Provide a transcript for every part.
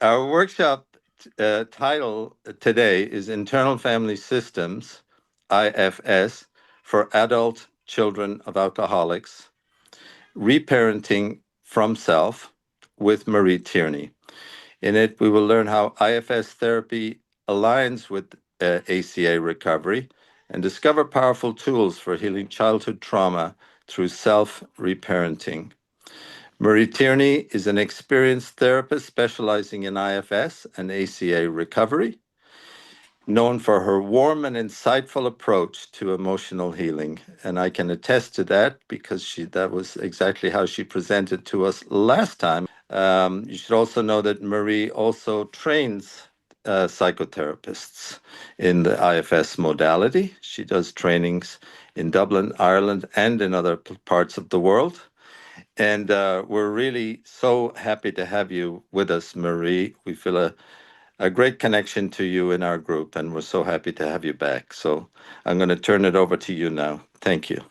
Our workshop title today is Internal Family Systems, IFS, for Adult Children of Alcoholics, Reparenting from Self with Marie Tierney. In it, we will learn how IFS therapy aligns with ACA recovery and discover powerful tools for healing childhood trauma through self-reparenting. Marie Tierney is an experienced therapist specializing in IFS and ACA recovery, known for her warm and insightful approach to emotional healing. And I can attest to that because that was exactly how she presented to us last time. You should also know that Marie also trains psychotherapists in the IFS modality. She does trainings in Dublin, Ireland, and in other parts of the world. And we're really so happy to have you with us, Marie. We feel a great connection to you in our group, and we're so happy to have you back. So I'm going to turn it over to you now. Thank you.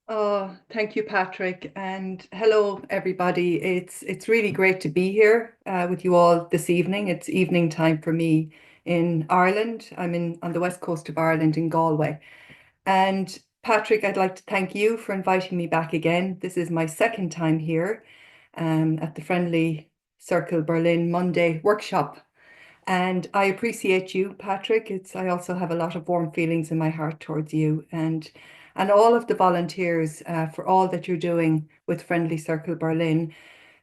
Oh, thank you, Patrick. And hello, everybody. It's really great to be here with you all this evening. It's evening time for me in Ireland. I'm on the west coast of Ireland in Galway. And Patrick, I'd like to thank you for inviting me back again. This is my second time here at the Friendly Circle Berlin Monday workshop. And I appreciate you, Patrick. I also have a lot of warm feelings in my heart towards you and all of the volunteers for all that you're doing with Friendly Circle Berlin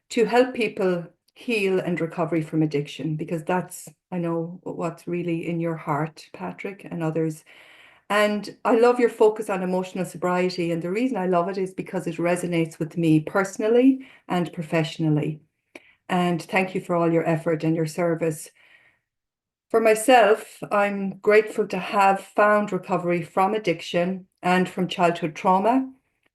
to help people heal and recovery from addiction, because that's, I know, what's really in your heart, Patrick, and others. And I love your focus on emotional sobriety. And the reason I love it is because it resonates with me personally and professionally. And thank you for all your effort and your service. For myself, I'm grateful to have found recovery from addiction and from childhood trauma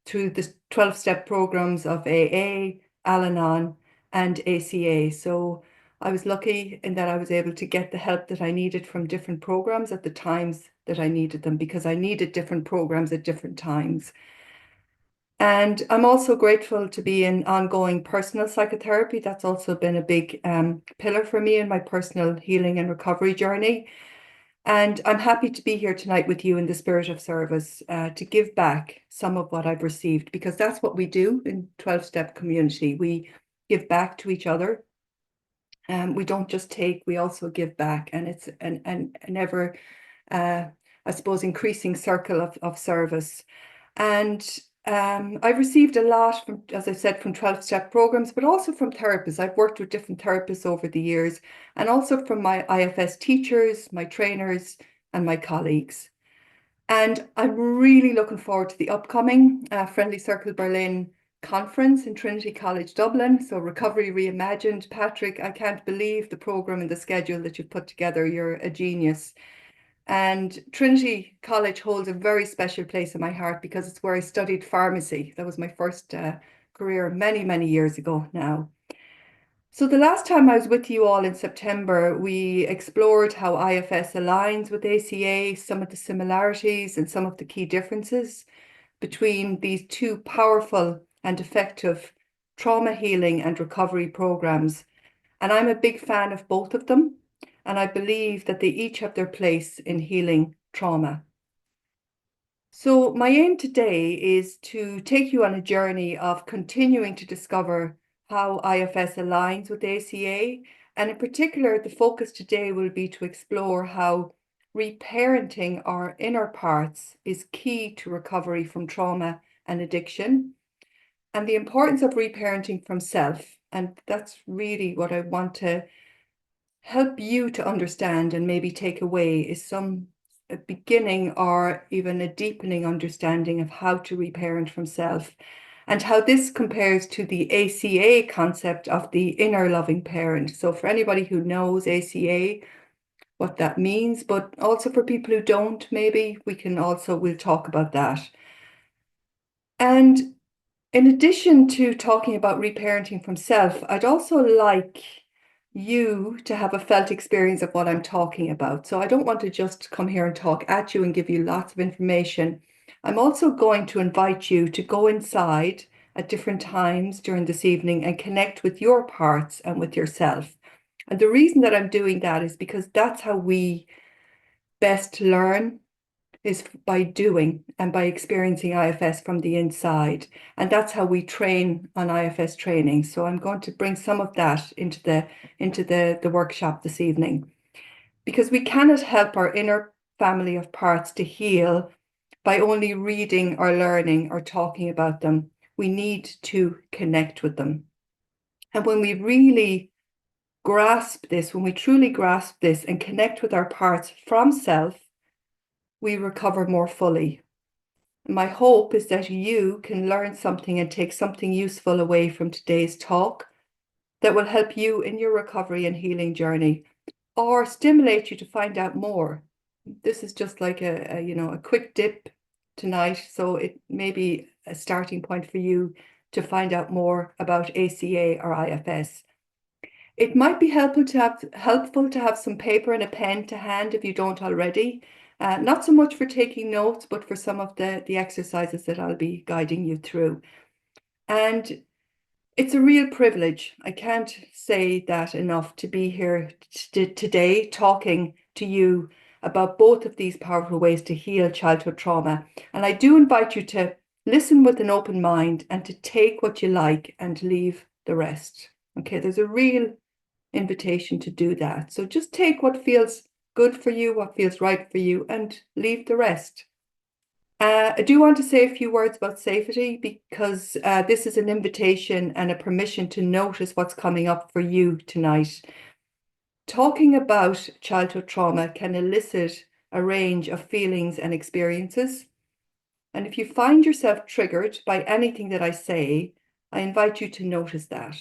through the 12-step programs of AA, Al-Anon, and ACA. So I was lucky in that I was able to get the help that I needed from different programs at the times that I needed them, because I needed different programs at different times. And I'm also grateful to be in ongoing personal psychotherapy. That's also been a big pillar for me in my personal healing and recovery journey. And I'm happy to be here tonight with you in the spirit of service to give back some of what I've received, because that's what we do in 12-step community. We give back to each other. We don't just take, we also give back. And it's an ever, I suppose, increasing circle of service. And I've received a lot from, as I said, from 12-step programs, but also from therapists. I've worked with different therapists over the years, and also from my IFS teachers, my trainers, and my colleagues. And I'm really looking forward to the upcoming Friendly Circle Berlin conference in Trinity College Dublin. So Recovery Reimagined. Patrick, I can't believe the program and the schedule that you've put together. You're a genius. And Trinity College holds a very special place in my heart because it's where I studied pharmacy. That was my first career many, many years ago now. So the last time I was with you all in September, we explored how IFS aligns with ACA, some of the similarities and some of the key differences between these two powerful and effective trauma healing and recovery programs. And I'm a big fan of both of them. And I believe that they each have their place in healing trauma. So my aim today is to take you on a journey of continuing to discover how IFS aligns with ACA. And in particular, the focus today will be to explore how reparenting our inner parts is key to recovery from trauma and addiction, and the importance of reparenting from self. And that's really what I want to help you to understand and maybe take away, is some beginning or even a deepening understanding of how to reparent from self, and how this compares to the ACA concept of the inner loving parent. So for anybody who knows ACA, what that means, but also for people who don't, maybe we'll talk about that. And in addition to talking about reparenting from self, I'd also like you to have a felt experience of what I'm talking about. So I don't want to just come here and talk at you and give you lots of information. I'm also going to invite you to go inside at different times during this evening and connect with your parts and with yourself. And the reason that I'm doing that is because that's how we best learn, is by doing and by experiencing IFS from the inside. And that's how we train on IFS training. So I'm going to bring some of that into the workshop this evening, because we cannot help our inner family of parts to heal by only reading or learning or talking about them. We need to connect with them. And when we really grasp this, when we truly grasp this and connect with our parts from self, we recover more fully. My hope is that you can learn something and take something useful away from today's talk that will help you in your recovery and healing journey, or stimulate you to find out more. This is just like a quick dip tonight, so it may be a starting point for you to find out more about ACA or IFS. It might be helpful to have some paper and a pen to hand if you don't already. Not so much for taking notes, but for some of the exercises that I'll be guiding you through. And it's a real privilege. I can't say that enough, to be here today talking to you about both of these powerful ways to heal childhood trauma. And I do invite you to listen with an open mind and to take what you like and leave the rest. Okay, there's a real invitation to do that. So just take what feels good for you, what feels right for you, and leave the rest. I do want to say a few words about safety, because this is an invitation and a permission to notice what's coming up for you tonight. Talking about childhood trauma can elicit a range of feelings and experiences. And if you find yourself triggered by anything that I say, I invite you to notice that.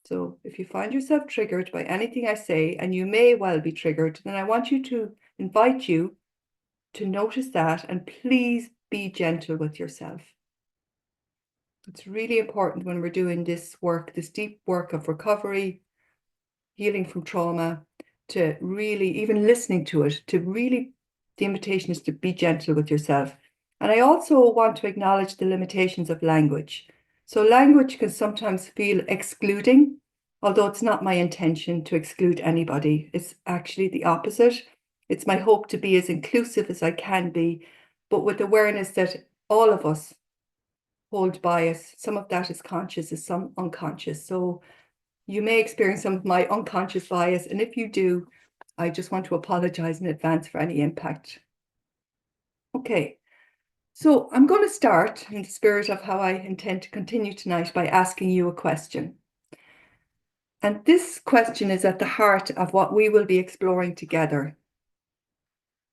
So if you find yourself triggered by anything I say, and you may well be triggered, then I want you to invite you to notice that, and please be gentle with yourself. It's really important when we're doing this work, this deep work of recovery, healing from trauma, to really, even listening to it, to really, the invitation is to be gentle with yourself. And I also want to acknowledge the limitations of language. So language can sometimes feel excluding, although it's not my intention to exclude anybody. It's actually the opposite. It's my hope to be as inclusive as I can be, but with awareness that all of us hold bias. Some of that is conscious, and some unconscious. So you may experience some of my unconscious bias, and if you do, I just want to apologize in advance for any impact. Okay, so I'm going to start in the spirit of how I intend to continue tonight by asking you a question. And this question is at the heart of what we will be exploring together.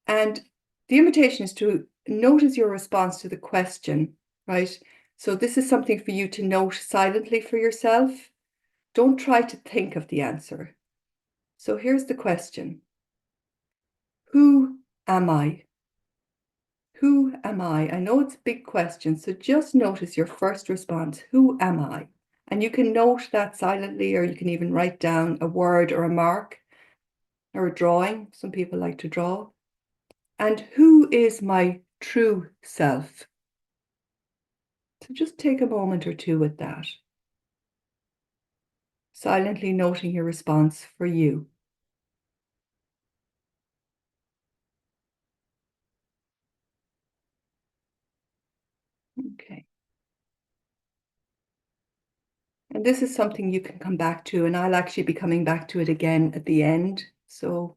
And the invitation is to notice your response to the question, right? So this is something for you to note silently for yourself. Don't try to think of the answer. So here's the question. Who am I? Who am I? I know it's a big question, so just notice your first response. Who am I? And you can note that silently, or you can even write down a word or a mark or a drawing. Some people like to draw. And who is my true self? So just take a moment or two with that. Silently noting your response for you. Okay. And this is something you can come back to, and I'll actually be coming back to it again at the end. So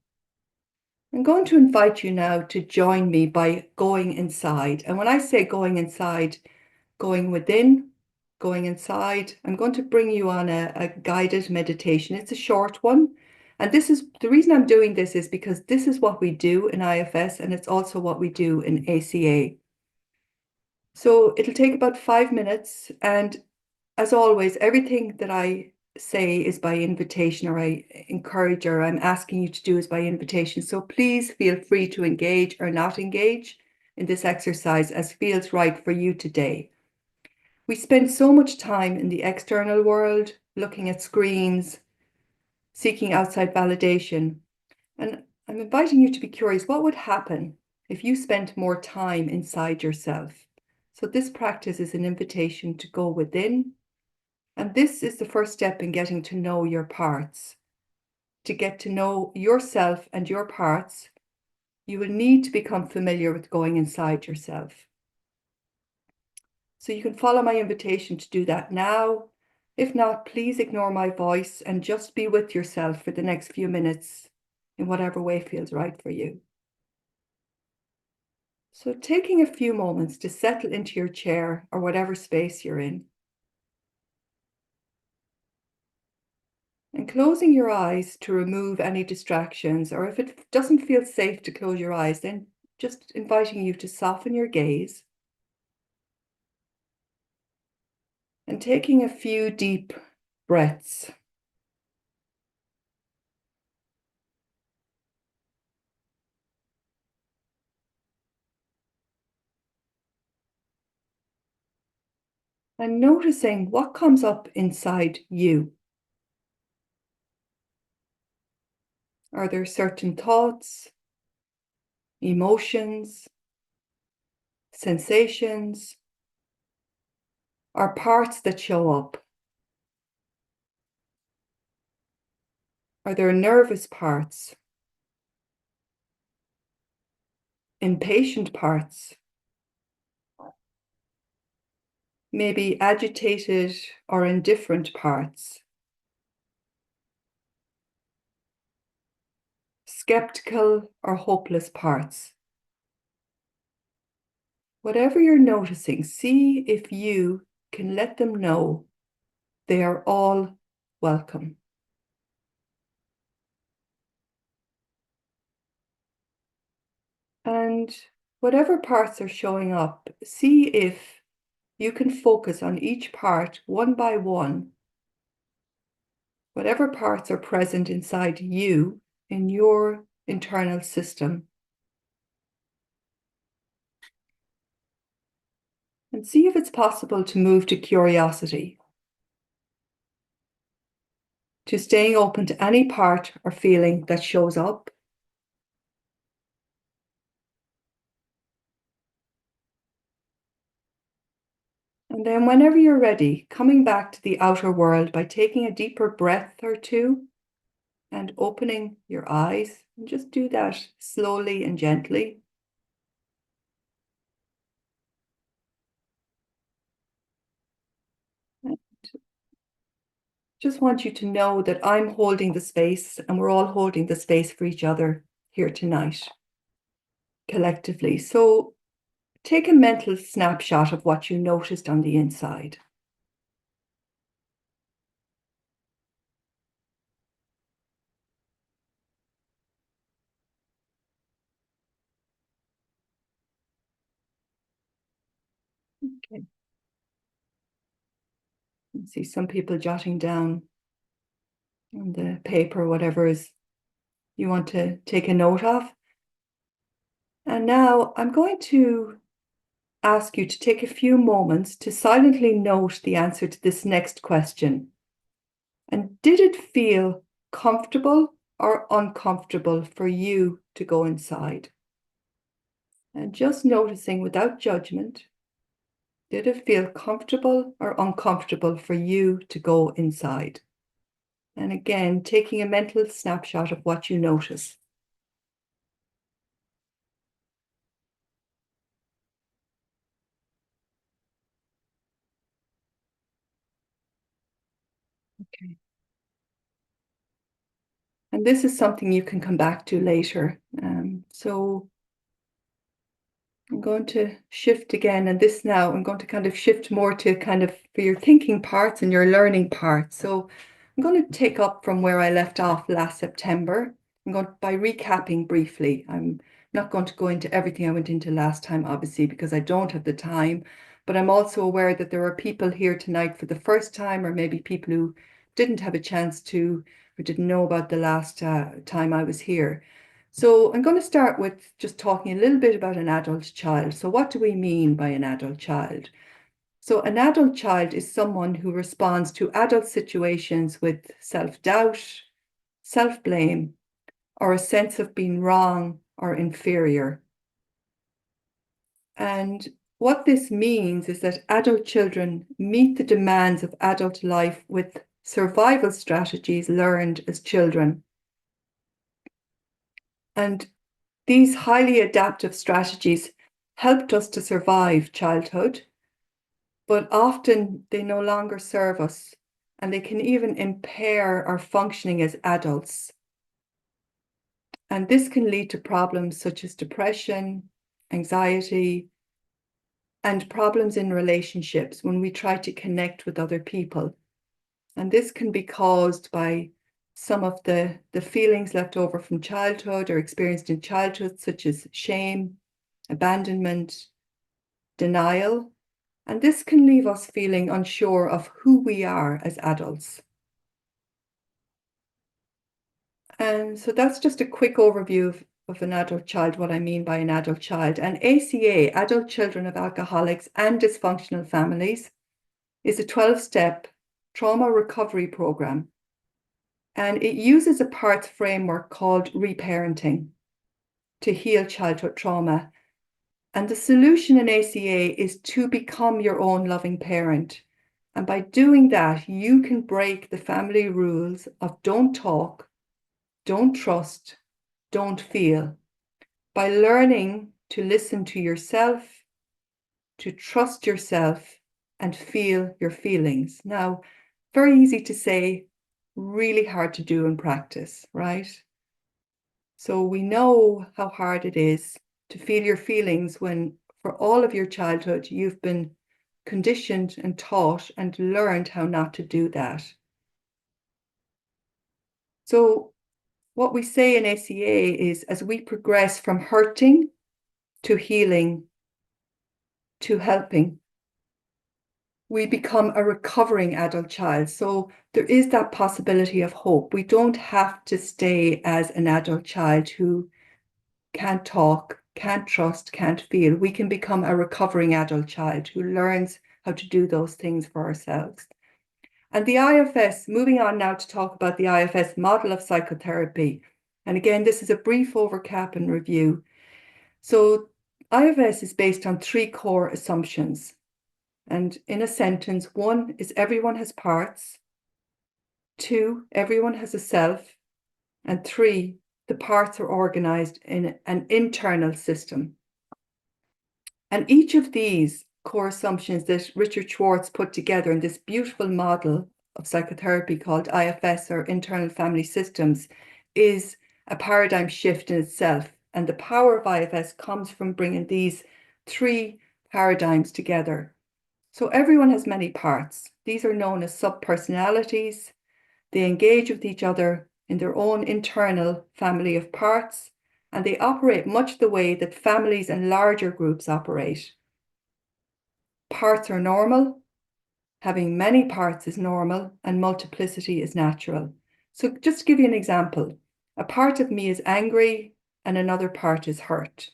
I'm going to invite you now to join me by going inside. And when I say going inside, going within, going inside, I'm going to bring you on a guided meditation. It's a short one. And this is the reason I'm doing this, is because this is what we do in IFS, and it's also what we do in ACA. So it'll take about 5 minutes. And as always, everything that I say is by invitation, or I encourage, or I'm asking you to do is by invitation. So please feel free to engage or not engage in this exercise as feels right for you today. We spend so much time in the external world, looking at screens, seeking outside validation. And I'm inviting you to be curious, what would happen if you spent more time inside yourself? So this practice is an invitation to go within. And this is the first step in getting to know your parts. To get to know yourself and your parts, you will need to become familiar with going inside yourself. So you can follow my invitation to do that now. If not, please ignore my voice and just be with yourself for the next few minutes in whatever way feels right for you. So taking a few moments to settle into your chair or whatever space you're in. And closing your eyes to remove any distractions, or if it doesn't feel safe to close your eyes, then just inviting you to soften your gaze. And taking a few deep breaths. And noticing what comes up inside you. Are there certain thoughts, emotions, sensations, or parts that show up? Are there nervous parts, impatient parts, maybe agitated or indifferent parts, skeptical or hopeless parts? Whatever you're noticing, see if you can let them know they are all welcome. And whatever parts are showing up, see if you can focus on each part one by one. Whatever parts are present inside you in your internal system. And see if it's possible to move to curiosity, to staying open to any part or feeling that shows up. And then whenever you're ready, coming back to the outer world by taking a deeper breath or two and opening your eyes. And just do that slowly and gently. And just want you to know that I'm holding the space and we're all holding the space for each other here tonight, collectively. So take a mental snapshot of what you noticed on the inside. Okay. You see some people jotting down on the paper, whatever is you want to take a note of. And now I'm going to ask you to take a few moments to silently note the answer to this next question. And did it feel comfortable or uncomfortable for you to go inside? And just noticing without judgment, did it feel comfortable or uncomfortable for you to go inside? And again, taking a mental snapshot of what you notice. Okay. And this is something you can come back to later. So I'm going to shift again, and this now I'm going to kind of shift more to kind of for your thinking parts and your learning parts. So I'm going to take up from where I left off last September. I'm going by recapping briefly. I'm not going to go into everything I went into last time, obviously, because I don't have the time. But I'm also aware that there are people here tonight for the first time, or maybe people who didn't have a chance to or didn't know about the last time I was here. So I'm going to start with just talking a little bit about an adult child. So what do we mean by an adult child? So an adult child is someone who responds to adult situations with self-doubt, self-blame, or a sense of being wrong or inferior. And what this means is that adult children meet the demands of adult life with survival strategies learned as children. And these highly adaptive strategies helped us to survive childhood, but often they no longer serve us, and they can even impair our functioning as adults. And this can lead to problems such as depression, anxiety, and problems in relationships when we try to connect with other people. And this can be caused by some of the feelings left over from childhood or experienced in childhood, such as shame, abandonment, denial. And this can leave us feeling unsure of who we are as adults. And so that's just a quick overview of an adult child, what I mean by an adult child. And ACA, Adult Children of Alcoholics and Dysfunctional Families, is a 12-step trauma recovery program. And it uses a parts framework called reparenting to heal childhood trauma. And the solution in ACA is to become your own loving parent. And by doing that, you can break the family rules of don't talk, don't trust, don't feel, by learning to listen to yourself, to trust yourself, and feel your feelings. Now, very easy to say, really hard to do in practice, right? So we know how hard it is to feel your feelings when, for all of your childhood, you've been conditioned and taught and learned how not to do that. So what we say in ACA is, as we progress from hurting to healing to helping, we become a recovering adult child. So there is that possibility of hope. We don't have to stay as an adult child who can't talk, can't trust, can't feel. We can become a recovering adult child who learns how to do those things for ourselves. And the IFS, moving on now to talk about the IFS model of psychotherapy. And again, this is a brief overcap and review. So IFS is based on 3 core assumptions. And in a sentence, 1 is everyone has parts. 2, everyone has a self. And 3, the parts are organized in an internal system. And each of these core assumptions that Richard Schwartz put together in this beautiful model of psychotherapy called IFS, or internal family systems, is a paradigm shift in itself. And the power of IFS comes from bringing these 3 paradigms together. So everyone has many parts. These are known as subpersonalities. They engage with each other in their own internal family of parts, and they operate much the way that families and larger groups operate. Parts are normal. Having many parts is normal, and multiplicity is natural. So just to give you an example, a part of me is angry and another part is hurt.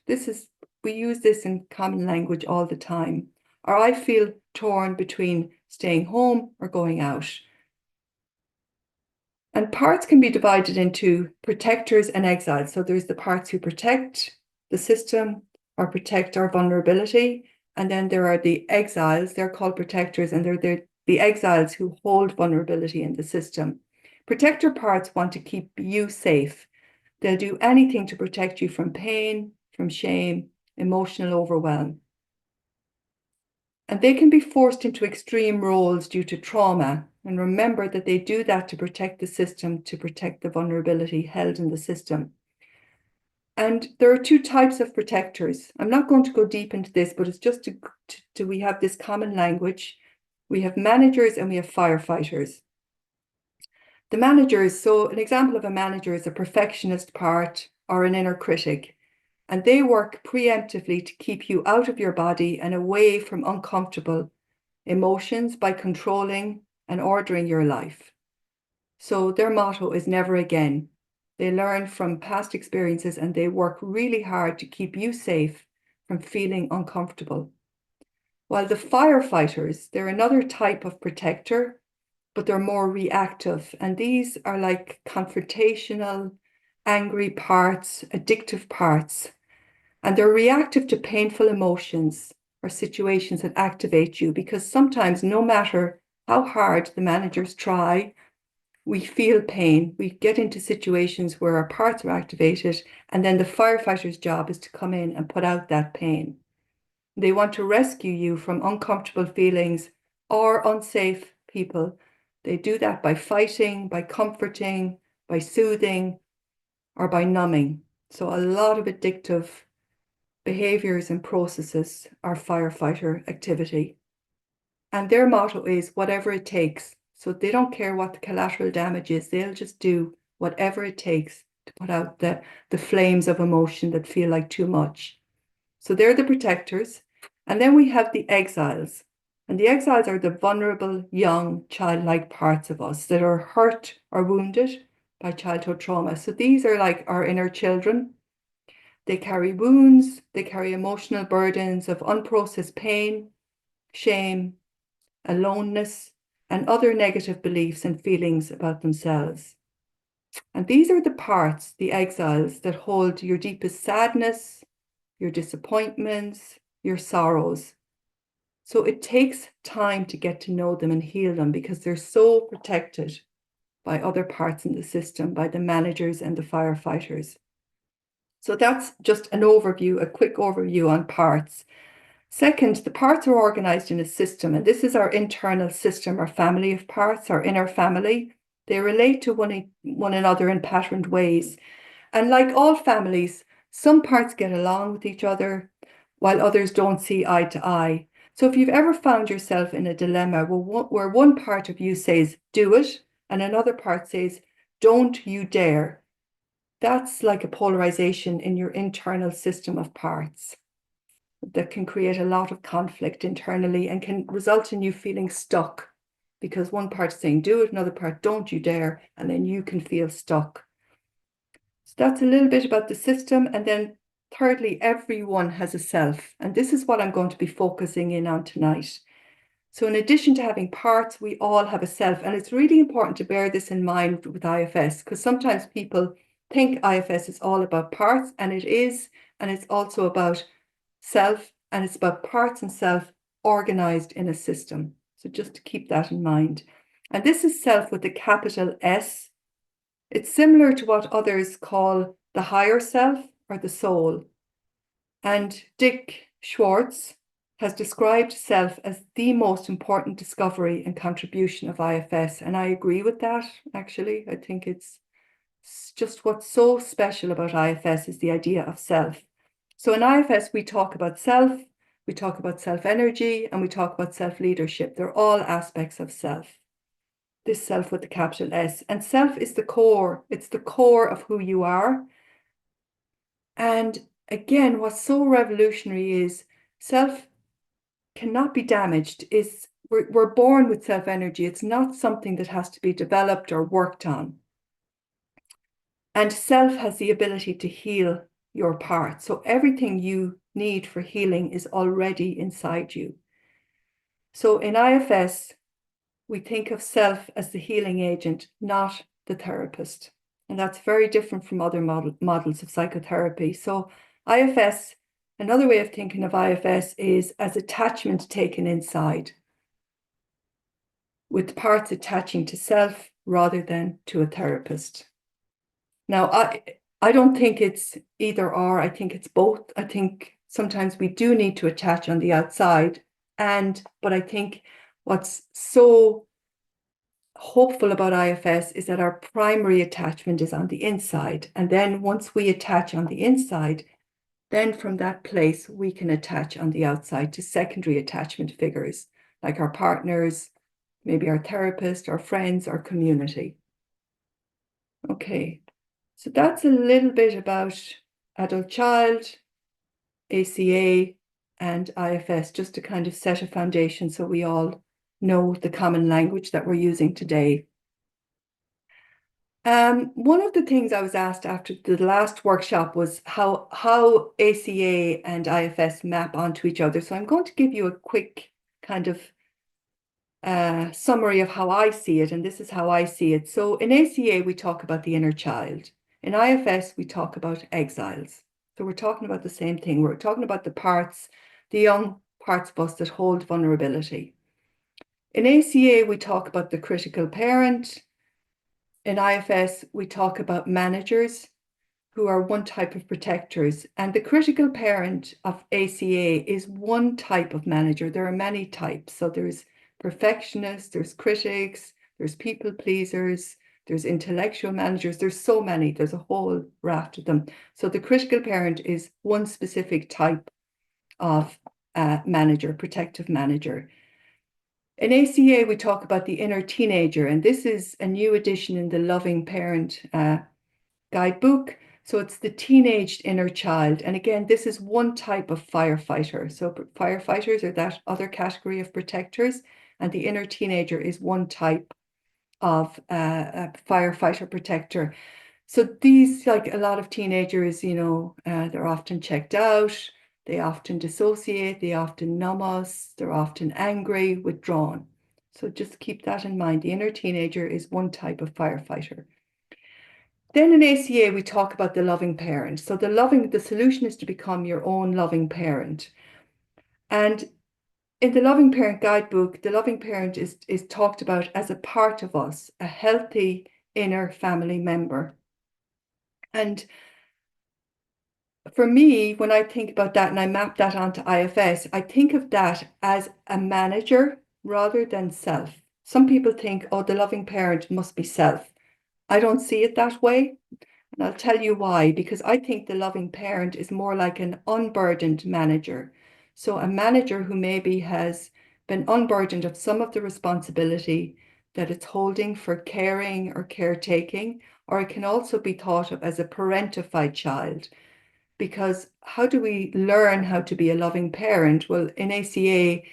We use this in common language all the time. Or I feel torn between staying home or going out. And parts can be divided into protectors and exiles. So there's the parts who protect the system or protect our vulnerability. And then there are the exiles, they're called protectors, and they're the exiles who hold vulnerability in the system. Protector parts want to keep you safe. They'll do anything to protect you from pain, from shame, emotional overwhelm. And they can be forced into extreme roles due to trauma. And remember that they do that to protect the system, to protect the vulnerability held in the system. And there are 2 types of protectors. I'm not going to go deep into this, but it's just to we have this common language. We have managers and we have firefighters. The managers, so an example of a manager is a perfectionist part or an inner critic. And they work preemptively to keep you out of your body and away from uncomfortable emotions by controlling and ordering your life. So their motto is never again. They learn from past experiences and they work really hard to keep you safe from feeling uncomfortable. While the firefighters, they're another type of protector, but they're more reactive. And these are like confrontational, angry parts, addictive parts. And they're reactive to painful emotions. or situations that activate you, because sometimes, no matter how hard the managers try, we feel pain. We get into situations where our parts are activated, and then the firefighter's job is to come in and put out that pain. They want to rescue you from uncomfortable feelings or unsafe people. They do that by fighting, by comforting, by soothing, or by numbing. So a lot of addictive behaviors and processes are firefighter activity. And their motto is whatever it takes. So they don't care what the collateral damage is. They'll just do whatever it takes to put out the flames of emotion that feel like too much. So they're the protectors. And then we have the exiles. And the exiles are the vulnerable, young, childlike parts of us that are hurt or wounded by childhood trauma. So these are like our inner children. They carry wounds, they carry emotional burdens of unprocessed pain, shame, aloneness, and other negative beliefs and feelings about themselves. And these are the parts, the exiles, that hold your deepest sadness, your disappointments, your sorrows. So it takes time to get to know them and heal them because they're so protected by other parts in the system, by the managers and the firefighters. So that's just an overview, a quick overview on parts. Second, the parts are organized in a system, and this is our internal system, our family of parts, our inner family. They relate to one another in patterned ways. And like all families, some parts get along with each other, while others don't see eye to eye. So if you've ever found yourself in a dilemma where one part of you says, do it, and another part says, don't you dare, that's like a polarization in your internal system of parts that can create a lot of conflict internally and can result in you feeling stuck because one part's saying do it, another part don't you dare, and then you can feel stuck. So that's a little bit about the system. And then thirdly, everyone has a self, and this is what I'm going to be focusing in on tonight. So in addition to having parts, we all have a self, and it's really important to bear this in mind with IFS because sometimes people think IFS is all about parts, and it is, and it's also about self, and it's about parts and self organized in a system. So just to keep that in mind. And this is self with a capital S. It's similar to what others call the higher self or the soul. And Dick Schwartz has described self as the most important discovery and contribution of IFS. And I agree with that, actually. I think it's just what's so special about IFS is the idea of self. So in IFS, we talk about self, we talk about self-energy, and we talk about self-leadership. They're all aspects of self. This self with the capital S. And self is the core. It's the core of who you are. And again, what's so revolutionary is self cannot be damaged. We're born with self-energy. It's not something that has to be developed or worked on. And self has the ability to heal your parts. So everything you need for healing is already inside you. So in IFS, we think of self as the healing agent, not the therapist. And that's very different from other models of psychotherapy. So IFS, another way of thinking of IFS is as attachment taken inside, with parts attaching to self rather than to a therapist. Now, I don't think it's either or. I think it's both. I think sometimes we do need to attach on the outside, but I think what's so hopeful about IFS is that our primary attachment is on the inside. And then once we attach on the inside, then from that place, we can attach on the outside to secondary attachment figures, like our partners, maybe our therapist, our friends, our community. Okay, so that's a little bit about adult child, ACA, and IFS, just to kind of set a foundation so we all know the common language that we're using today. One of the things I was asked after the last workshop was how ACA and IFS map onto each other. So I'm going to give you a quick kind of summary of how I see it, and this is how I see it. So in ACA, we talk about the inner child. In IFS, we talk about exiles. So we're talking about the same thing. We're talking about the parts, the young parts of us that hold vulnerability. In ACA, we talk about the critical parent. In IFS, we talk about managers who are one type of protectors. And the critical parent of ACA is one type of manager. There are many types. So there's perfectionists, there's critics, there's people pleasers, there's intellectual managers. There's so many. There's a whole raft of them. So the critical parent is one specific type of manager, protective manager. In ACA, we talk about the inner teenager, and this is a new edition in the Loving Parent guidebook. So it's the teenaged inner child. And again, this is one type of firefighter. So firefighters are that other category of protectors, and the inner teenager is one type of firefighter protector. So these, like a lot of teenagers, they're often checked out, they often dissociate, they often numb us, they're often angry, withdrawn. So just keep that in mind. The inner teenager is one type of firefighter. Then in ACA, we talk about the loving parent. So the solution is to become your own loving parent. And in the Loving Parent Guidebook, the loving parent is talked about as a part of us, a healthy inner family member. And for me, when I think about that and I map that onto IFS, I think of that as a manager rather than self. Some people think, oh, the loving parent must be self. I don't see it that way. And I'll tell you why, because I think the loving parent is more like an unburdened manager. So a manager who maybe has been unburdened of some of the responsibility that it's holding for caring or caretaking, or it can also be thought of as a parentified child. Because how do we learn how to be a loving parent? Well, in ACA,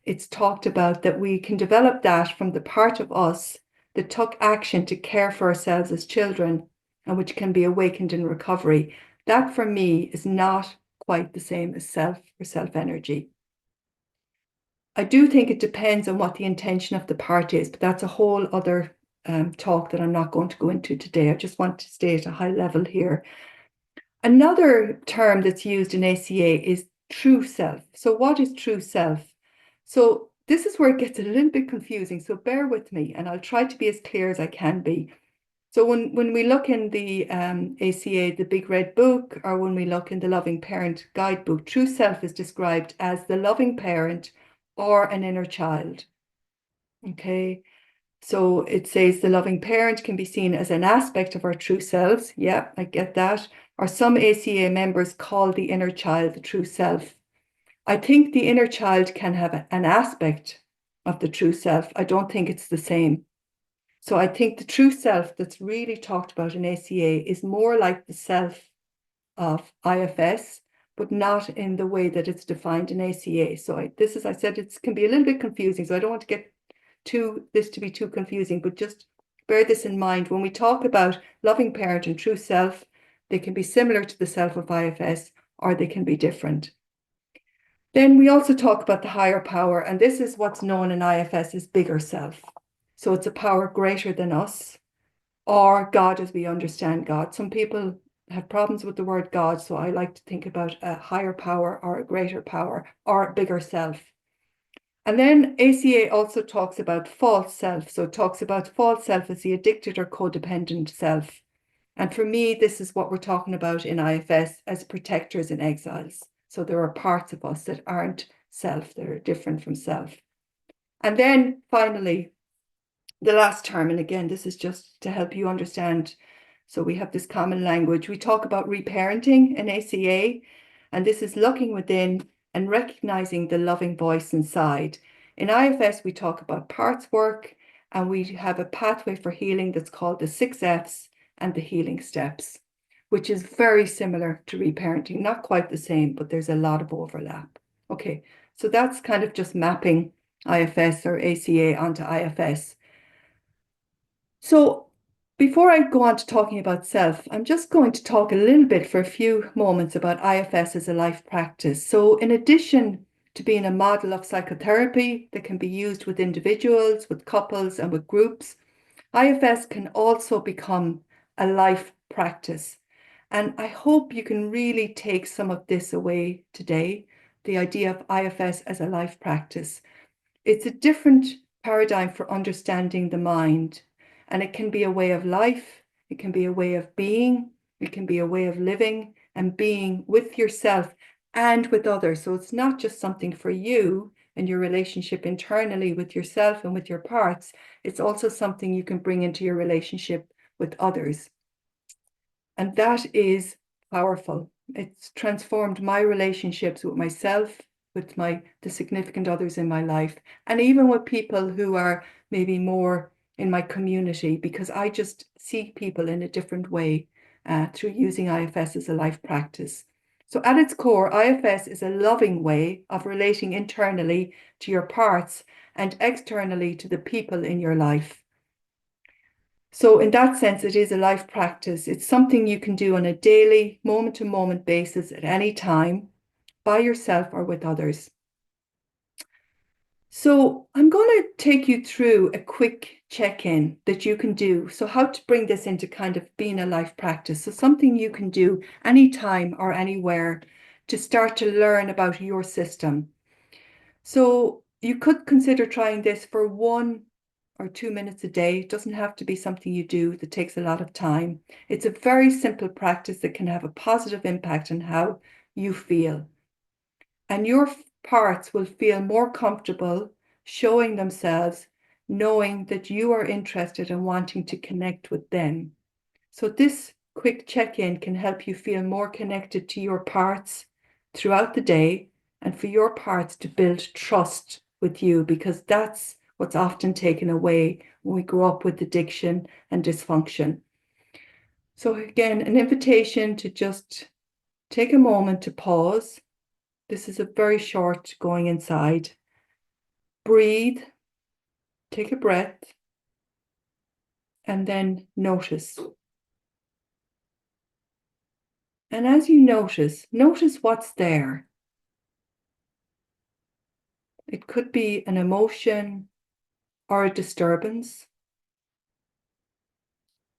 it's talked about that we can develop that from the part of us that took action to care for ourselves as children and which can be awakened in recovery. That for me is not quite the same as self or self energy. I do think it depends on what the intention of the part is, but that's a whole other talk that I'm not going to go into today. I just want to stay at a high level here. Another term that's used in ACA is true self. So what is true self? So this is where it gets a little bit confusing. So bear with me and I'll try to be as clear as I can be. So when we look in the ACA, the Big Red Book, or when we look in the Loving Parent Guidebook, true self is described as the loving parent or an inner child. Okay. So it says the loving parent can be seen as an aspect of our true selves. Yeah, I get that. Or some ACA members call the inner child the true self. I think the inner child can have an aspect of the true self. I don't think it's the same. So I think the true self that's really talked about in ACA is more like the self of IFS, but not in the way that it's defined in ACA. So I said, it can be a little bit confusing. So I don't want to get this to be too confusing, but just bear this in mind. When we talk about loving parent and true self, they can be similar to the self of IFS or they can be different. Then we also talk about the higher power, and this is what's known in IFS as bigger self. So it's a power greater than us, or God as we understand God. Some people have problems with the word God, so I like to think about a higher power or a greater power or a bigger self. And then ACA also talks about false self. So it talks about false self as the addicted or codependent self. And for me, this is what we're talking about in IFS as protectors and exiles. So there are parts of us that aren't self, that are different from self. And then finally, the last term, and again, this is just to help you understand. So we have this common language. We talk about reparenting in ACA, and this is looking within and recognizing the loving voice inside. In IFS, we talk about parts work, and we have a pathway for healing that's called the 6 Fs and the healing steps, which is very similar to reparenting. Not quite the same, but there's a lot of overlap. Okay, so that's kind of just mapping IFS or ACA onto IFS. So before I go on to talking about self, I'm just going to talk a little bit for a few moments about IFS as a life practice. So in addition to being a model of psychotherapy that can be used with individuals, with couples, and with groups, IFS can also become a life practice. And I hope you can really take some of this away today. the idea of IFS as a life practice. It's a different paradigm for understanding the mind, and it can be a way of life, it can be a way of being, it can be a way of living and being with yourself and with others. So it's not just something for you and your relationship internally with yourself and with your parts, it's also something you can bring into your relationship with others. And that is powerful. It's transformed my relationships with myself, with the significant others in my life, and even with people who are maybe more in my community, because I just see people in a different way through using IFS as a life practice. So at its core, IFS is a loving way of relating internally to your parts and externally to the people in your life. So in that sense, it is a life practice. It's something you can do on a daily, moment-to-moment basis at any time, by yourself or with others. So I'm going to take you through a quick check-in that you can do. So how to bring this into kind of being a life practice. So something you can do anytime or anywhere to start to learn about your system. So you could consider trying this for 1 or 2 minutes a day. It doesn't have to be something you do that takes a lot of time. It's a very simple practice that can have a positive impact on how you feel. And your parts will feel more comfortable showing themselves, knowing that you are interested and wanting to connect with them. So this quick check-in can help you feel more connected to your parts throughout the day, and for your parts to build trust with you, because that's what's often taken away when we grow up with addiction and dysfunction. So again, an invitation to just take a moment to pause. This is a very short going inside. Breathe, take a breath, and then notice. And as you notice what's there. It could be an emotion or a disturbance.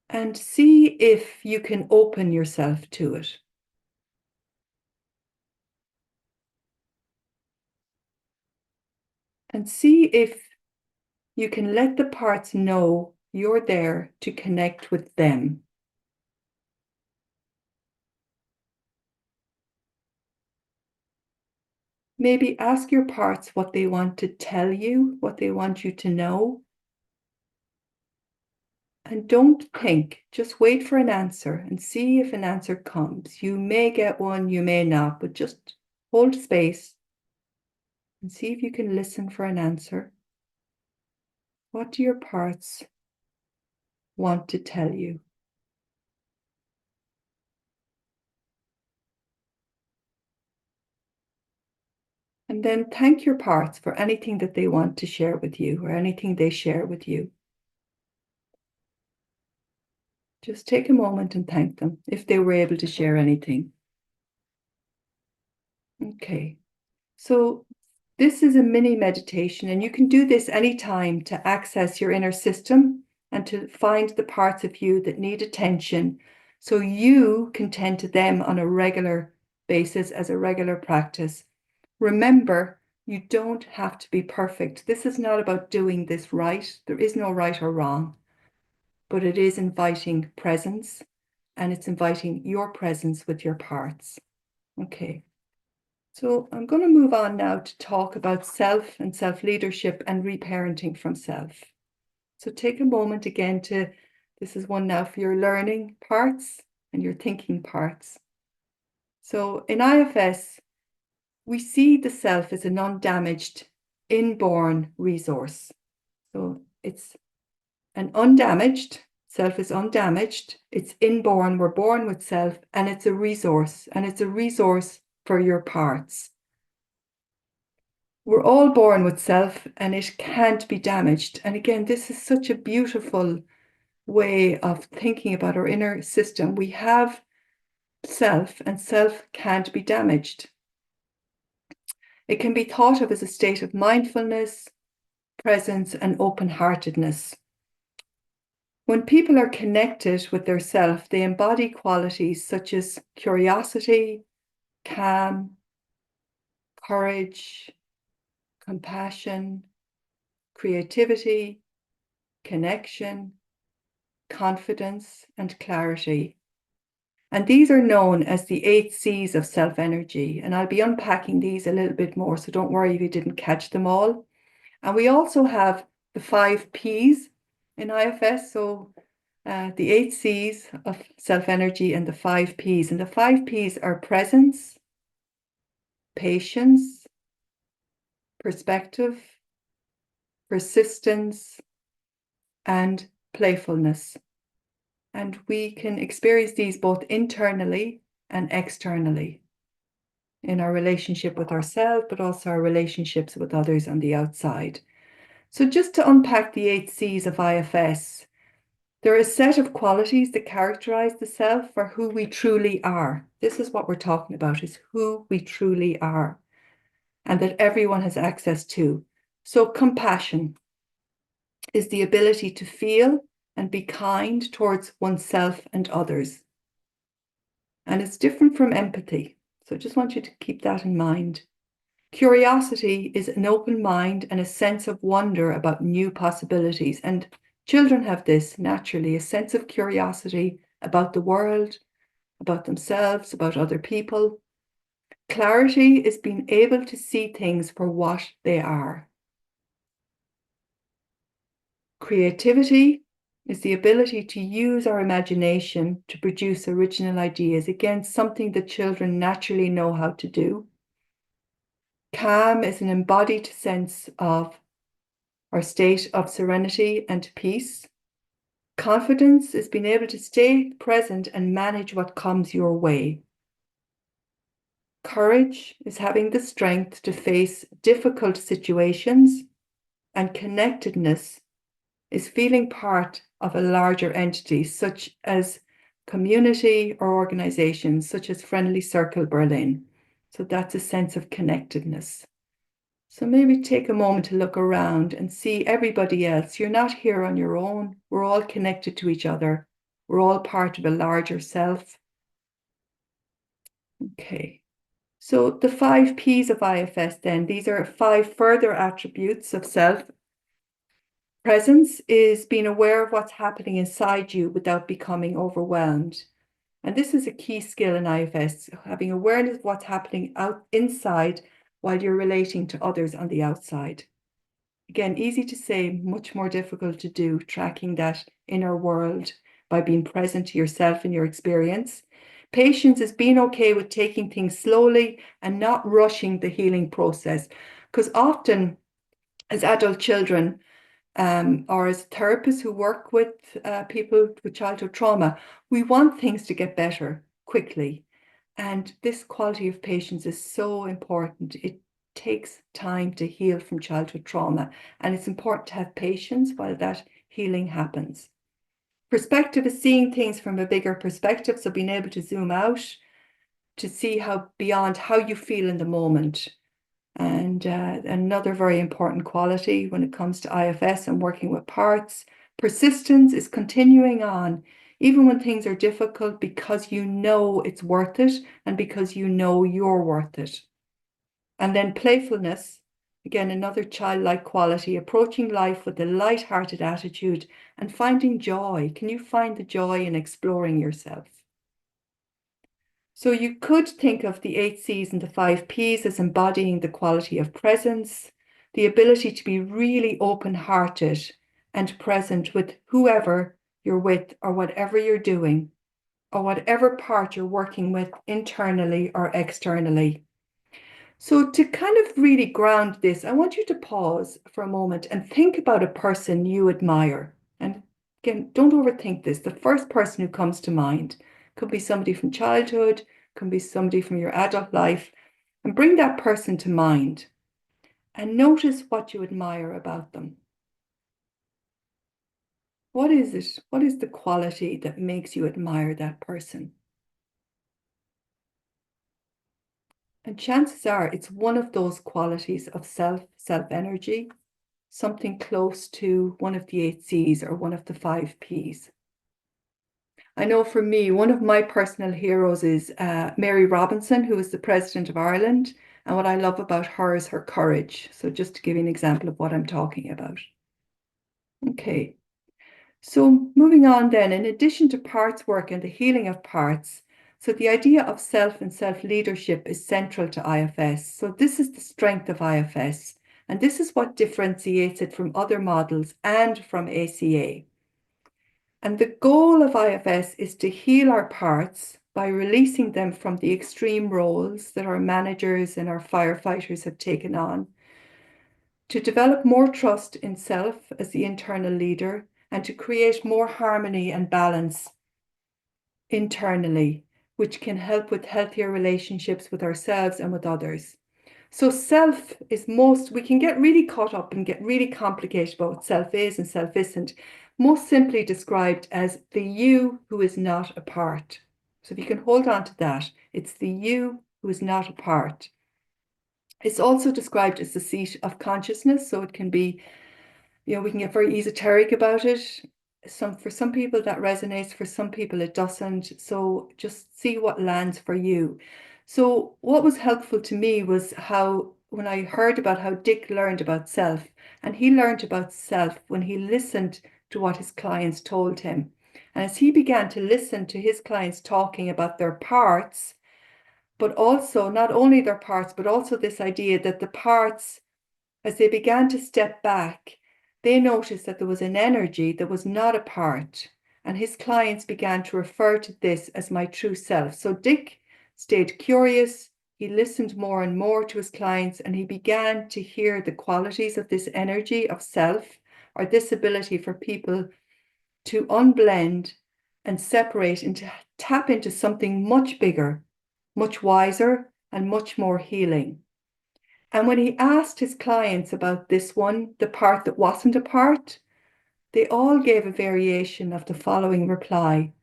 And see if you can open yourself to it. And see if you can let the parts know you're there to connect with them. Maybe ask your parts what they want to tell you, what they want you to know. And don't think, just wait for an answer and see if an answer comes. You may get one, you may not, but just hold space and see if you can listen for an answer. What do your parts want to tell you? And then thank your parts for anything that they want to share with you or anything they share with you. Just take a moment and thank them if they were able to share anything. Okay, so this is a mini meditation, and you can do this anytime to access your inner system and to find the parts of you that need attention so you can tend to them on a regular basis as a regular practice. Remember, you don't have to be perfect. This is not about doing this right. There is no right or wrong, but it is inviting presence, and it's inviting your presence with your parts. Okay. So I'm going to move on now to talk about self and self-leadership and reparenting from self. So take a moment again this is one now for your learning parts and your thinking parts. So in IFS, we see the self as an undamaged, inborn resource. So it's an undamaged, self is undamaged, it's inborn, we're born with self, and it's a resource, for your parts. We're all born with self and it can't be damaged. And again, this is such a beautiful way of thinking about our inner system. We have self and self can't be damaged. It can be thought of as a state of mindfulness, presence, and open-heartedness. When people are connected with their self, they embody qualities such as curiosity, calm, courage, compassion, creativity, connection, confidence, and clarity. And these are known as the 8 C's of self-energy. And I'll be unpacking these a little bit more, so don't worry if you didn't catch them all. And we also have the 5 P's in IFS. So the 8 C's of self-energy and the 5 P's. And the 5 P's are presence, patience, perspective, persistence, and playfulness. And we can experience these both internally and externally in our relationship with ourselves, but also our relationships with others on the outside. So just to unpack the 8 C's of IFS, there are a set of qualities that characterize the self for who we truly are. This is what we're talking about, is who we truly are, and that everyone has access to. So compassion is the ability to feel and be kind towards oneself and others. And it's different from empathy. So I just want you to keep that in mind. Curiosity is an open mind and a sense of wonder about new possibilities. And children have this naturally, a sense of curiosity about the world, about themselves, about other people. Clarity is being able to see things for what they are. Creativity is the ability to use our imagination to produce original ideas. Again, something that children naturally know how to do. Calm is an embodied sense of our state of serenity and peace. Confidence is being able to stay present and manage what comes your way. Courage is having the strength to face difficult situations, and connectedness is feeling part of a larger entity, such as community or organizations, such as Friendly Circle Berlin. So that's a sense of connectedness. So maybe take a moment to look around and see everybody else. You're not here on your own. We're all connected to each other. We're all part of a larger self. Okay. So the 5 P's of IFS then, these are 5 further attributes of self. Presence is being aware of what's happening inside you without becoming overwhelmed. And this is a key skill in IFS, having awareness of what's happening out inside while you're relating to others on the outside. Again, easy to say, much more difficult to do, tracking that inner world by being present to yourself and your experience. Patience is being okay with taking things slowly and not rushing the healing process. Because often, as adult children, or as therapists who work with people with childhood trauma, we want things to get better quickly. And this quality of patience is so important. It takes time to heal from childhood trauma, and it's important to have patience while that healing happens. Perspective is seeing things from a bigger perspective, so being able to zoom out to see how beyond how you feel in the moment. And another very important quality when it comes to IFS and working with parts, persistence is continuing on, even when things are difficult, because you know it's worth it and because you know you're worth it. And then playfulness, again, another childlike quality, approaching life with a light-hearted attitude and finding joy. Can you find the joy in exploring yourself? So you could think of the 8 C's and the 5 P's as embodying the quality of presence, the ability to be really open-hearted and present with whoever you're with or whatever you're doing or whatever part you're working with internally or externally. So to kind of really ground this, I want you to pause for a moment and think about a person you admire. And again, don't overthink this. The first person who comes to mind could be somebody from childhood, could be somebody from your adult life, and bring that person to mind and notice what you admire about them. What is it? What is the quality that makes you admire that person? And chances are it's one of those qualities of self-energy, something close to one of the 8 C's or one of the 5 P's. I know for me, one of my personal heroes is Mary Robinson, who was the President of Ireland And what I love about her is her courage. So just to give you an example of what I'm talking about. Okay. So moving on then, in addition to parts work and the healing of parts, so the idea of self and self-leadership is central to IFS. So this is the strength of IFS, and this is what differentiates it from other models and from ACA. And the goal of IFS is to heal our parts by releasing them from the extreme roles that our managers and our firefighters have taken on, to develop more trust in self as the internal leader, and to create more harmony and balance internally, which can help with healthier relationships with ourselves and with others. So self is we can get really caught up and get really complicated about what self is and self isn't, most simply described as the you who is not a part. So if you can hold on to that, it's the you who is not a part. It's also described as the seat of consciousness, so it can be, we can get very esoteric about it. For some people that resonates, for some people it doesn't. So just see what lands for you. So what was helpful to me was when I heard about how Dick learned about self, and he learned about self when he listened to what his clients told him. And as he began to listen to his clients talking about their parts, but also not only their parts, but also this idea that the parts, as they began to step back, they noticed that there was an energy that was not a part, and his clients began to refer to this as my true self. So Dick stayed curious, he listened more and more to his clients, and he began to hear the qualities of this energy of self, or this ability for people to unblend and separate and to tap into something much bigger, much wiser, and much more healing. And when he asked his clients about this one, the part that wasn't a part, they all gave a variation of the following reply.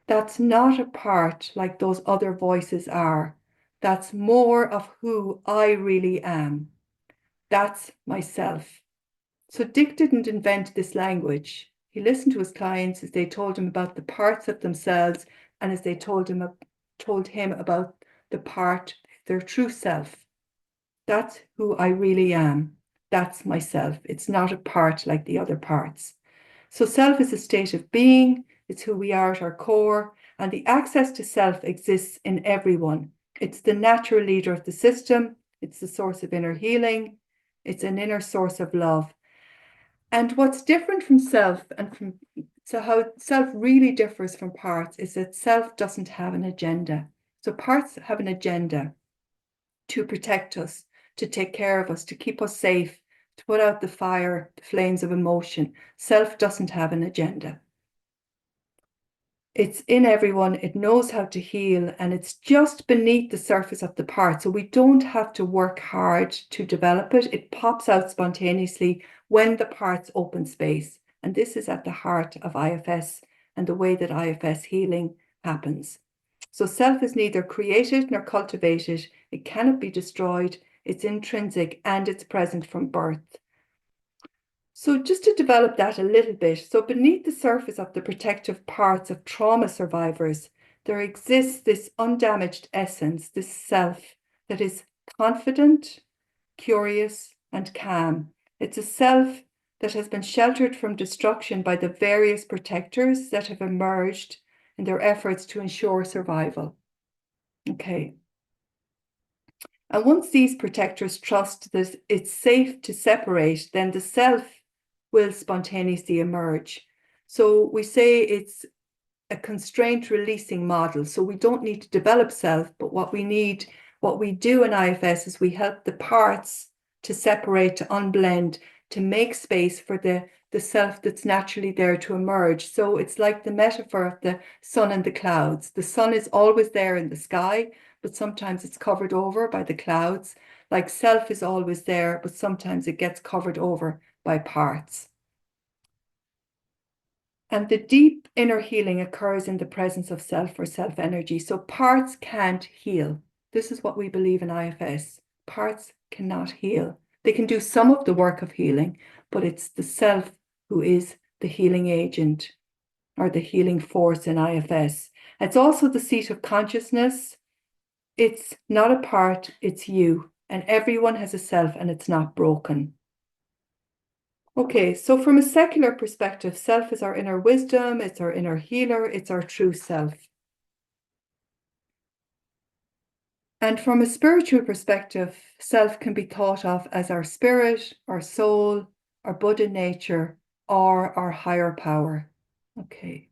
That's not a part like those other voices are. That's more of who I really am. That's myself. So Dick didn't invent this language. He listened to his clients as they told him about the parts of themselves, and as they told him about the part, their true self. That's who I really am. That's myself. It's not a part like the other parts. So self is a state of being. It's who we are at our core. And the access to self exists in everyone. It's the natural leader of the system. It's the source of inner healing. It's an inner source of love. And what's different from self so how self really differs from parts is that self doesn't have an agenda. So parts have an agenda to protect us, to take care of us, to keep us safe, to put out the fire, the flames of emotion. Self doesn't have an agenda. It's in everyone, it knows how to heal, and it's just beneath the surface of the part. So we don't have to work hard to develop it. It pops out spontaneously when the parts open space. And this is at the heart of IFS and the way that IFS healing happens. So self is neither created nor cultivated. It cannot be destroyed. It's intrinsic and it's present from birth. So just to develop that a little bit, so beneath the surface of the protective parts of trauma survivors, there exists this undamaged essence, this self that is confident, curious, and calm. It's a self that has been sheltered from destruction by the various protectors that have emerged in their efforts to ensure survival. Okay. And once these protectors trust that it's safe to separate, then the self will spontaneously emerge. So we say it's a constraint releasing model. So we don't need to develop self, but what we do in IFS is we help the parts to separate, to unblend, to make space for the self that's naturally there to emerge. So it's like the metaphor of the sun and the clouds. The sun is always there in the sky, but sometimes it's covered over by the clouds. Like self is always there, but sometimes it gets covered over by parts. And the deep inner healing occurs in the presence of self or self energy. So parts can't heal. This is what we believe in IFS. Parts cannot heal. They can do some of the work of healing, but it's the self who is the healing agent or the healing force in IFS. It's also the seat of consciousness. It's not a part, it's you. and everyone has a self and it's not broken. Okay, so from a secular perspective, self is our inner wisdom, it's our inner healer, it's our true self. And from a spiritual perspective, self can be thought of as our spirit, our soul, our Buddha nature, or our higher power. Okay.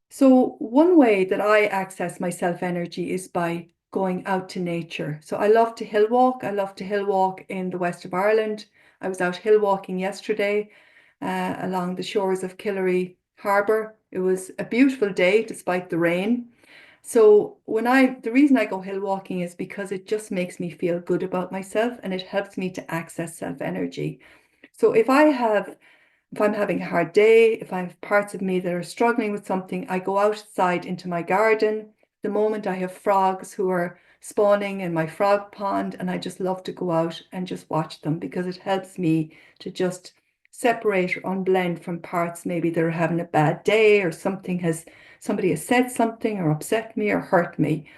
So one way that I access my self energy is by going out to nature. So I love to hill walk. I love to hill walk in the west of Ireland. I was out hill walking yesterday along the shores of Killary Harbour. It was a beautiful day despite the rain. So the reason I go hill walking is because it just makes me feel good about myself and it helps me to access self energy. So if I'm having a hard day, if I have parts of me that are struggling with something, I go outside into my garden. The moment I have frogs who are spawning in my frog pond, and I just love to go out and just watch them because it helps me to just separate or unblend from parts maybe that are having a bad day or somebody has said something or upset me or hurt me.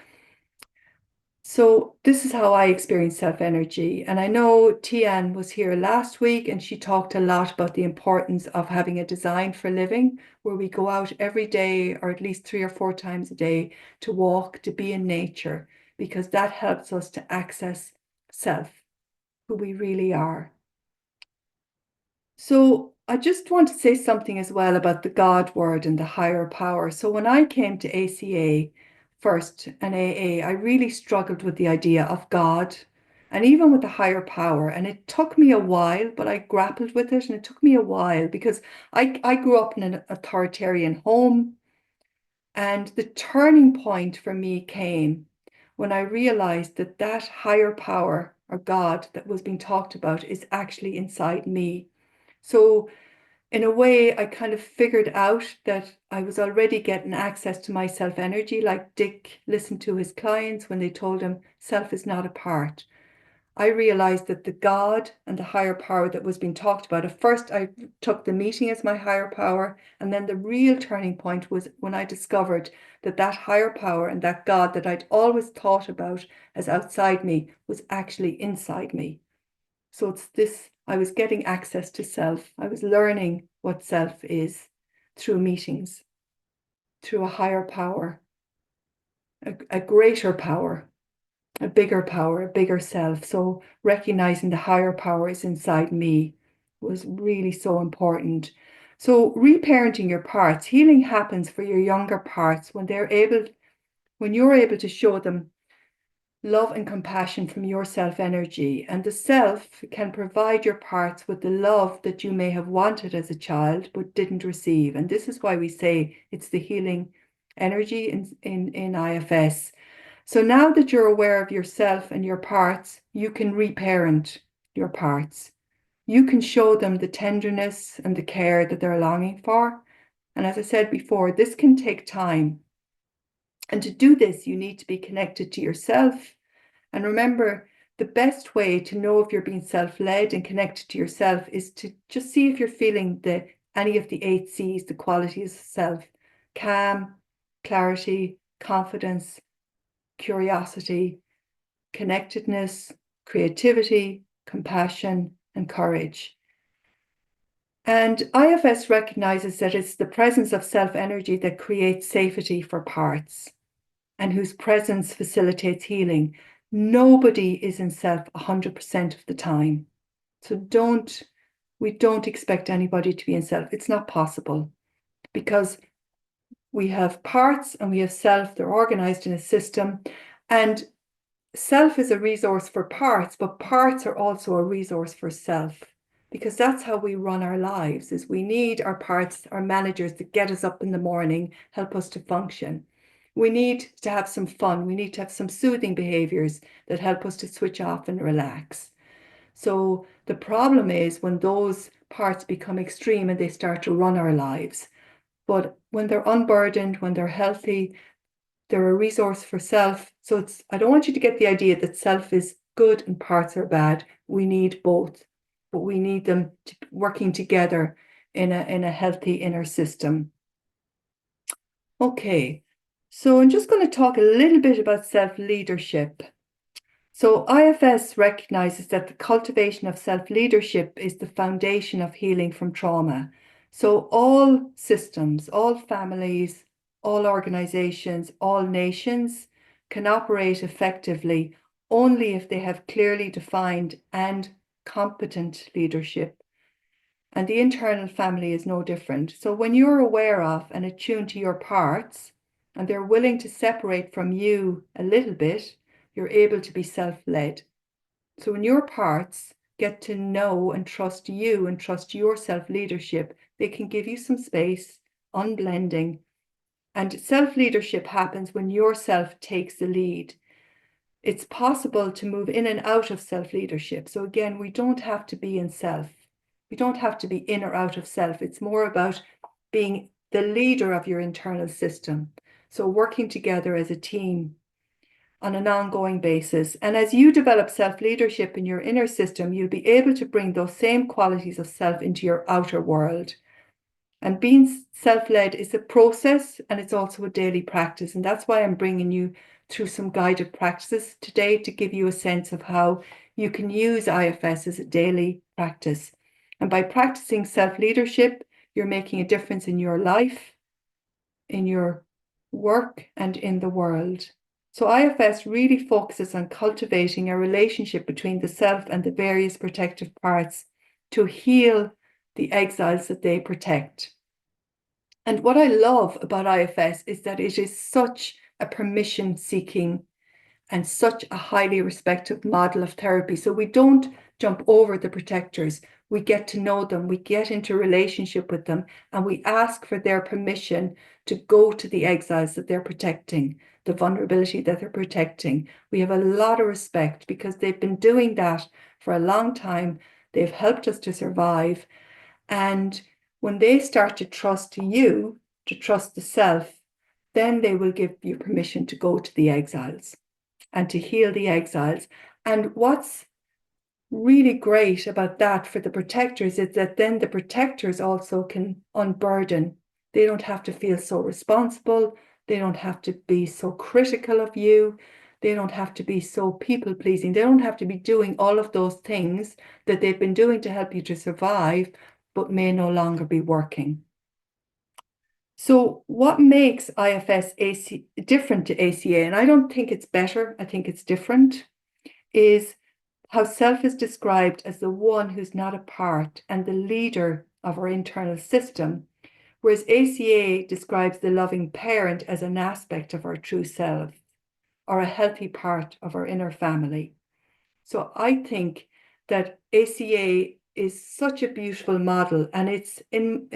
So this is how I experience self-energy. And I know Tian was here last week and she talked a lot about the importance of having a design for living where we go out every day or at least 3 or 4 times a day to walk, to be in nature, because that helps us to access self, who we really are. So I just want to say something as well about the God word and the higher power. So when I came to ACA first and AA, I really struggled with the idea of God and even with the higher power. And it took me a while, but I grappled with it and it took me a while because I grew up in an authoritarian home. And the turning point for me came when I realized that that higher power or God that was being talked about is actually inside me. So in a way, I kind of figured out that I was already getting access to my self energy, like Dick listened to his clients when they told him self is not a part. I realized that the God and the higher power that was being talked about, at first I took the meeting as my higher power. And then the real turning point was when I discovered that that higher power and that God that I'd always thought about as outside me was actually inside me. So it's this, I was getting access to self. I was learning what self is through meetings, through a higher power, a greater power, a bigger self. So recognizing the higher power is inside me was really so important. So reparenting your parts, healing happens for your younger parts when you're able to show them love and compassion from your self energy. And the self can provide your parts with the love that you may have wanted as a child but didn't receive. And this is why we say it's the healing energy in IFS. So now that you're aware of yourself and your parts, you can reparent your parts. You can show them the tenderness and the care that they're longing for. And as I said before, this can take time. And to do this, you need to be connected to yourself. And remember, the best way to know if you're being self-led and connected to yourself is to just see if you're feeling any of the 8 C's, the qualities of self: calm, clarity, confidence, curiosity, connectedness, creativity, compassion, and courage. And IFS recognizes that it's the presence of self-energy that creates safety for parts and whose presence facilitates healing. Nobody is in self 100% of the time. So we don't expect anybody to be in self. It's not possible because we have parts and we have self. They're organized in a system. And self is a resource for parts, but parts are also a resource for self because that's how we run our lives. Is we need our parts, our managers, to get us up in the morning, help us to function. We need to have some fun. We need to have some soothing behaviors that help us to switch off and relax. So the problem is when those parts become extreme and they start to run our lives. But when they're unburdened, when they're healthy, they're a resource for self. So I don't want you to get the idea that self is good and parts are bad. We need both, but we need them working together in a healthy inner system. Okay, so I'm just going to talk a little bit about self-leadership. So IFS recognizes that the cultivation of self-leadership is the foundation of healing from trauma. So all systems, all families, all organizations, all nations can operate effectively only if they have clearly defined and competent leadership. And the internal family is no different. So when you're aware of and attuned to your parts, and they're willing to separate from you a little bit, you're able to be self-led. So when your parts get to know and trust you and trust your self-leadership, they can give you some space, unblending. And self-leadership happens when yourself takes the lead. It's possible to move in and out of self-leadership. So again, we don't have to be in self. We don't have to be in or out of self. It's more about being the leader of your internal system. So working together as a team on an ongoing basis. And as you develop self-leadership in your inner system, you'll be able to bring those same qualities of self into your outer world. And being self-led is a process, and it's also a daily practice. And that's why I'm bringing you through some guided practices today to give you a sense of how you can use IFS as a daily practice. And by practicing self-leadership, you're making a difference in your life, in your work, and in the world. So IFS really focuses on cultivating a relationship between the self and the various protective parts to heal the exiles that they protect. And what I love about IFS is that it is such a permission seeking and such a highly respected model of therapy. So we don't jump over the protectors. We get to know them, we get into relationship with them, and we ask for their permission to go to the exiles that they're protecting, the vulnerability that they're protecting. We have a lot of respect because they've been doing that for a long time. They've helped us to survive. And when they start to trust you, to trust the self, then they will give you permission to go to the exiles and to heal the exiles. And what's really great about that for the protectors is that then the protectors also can unburden. They don't have to feel so responsible. They don't have to be so critical of you. They don't have to be so people pleasing. They don't have to be doing all of those things that they've been doing to help you to survive, but may no longer be working. So what makes IFS AC different to ACA, and I don't think it's better, I think it's different, is how self is described as the one who's not a part and the leader of our internal system, whereas ACA describes the loving parent as an aspect of our true self or a healthy part of our inner family. So I think that ACA is such a beautiful model, and it's in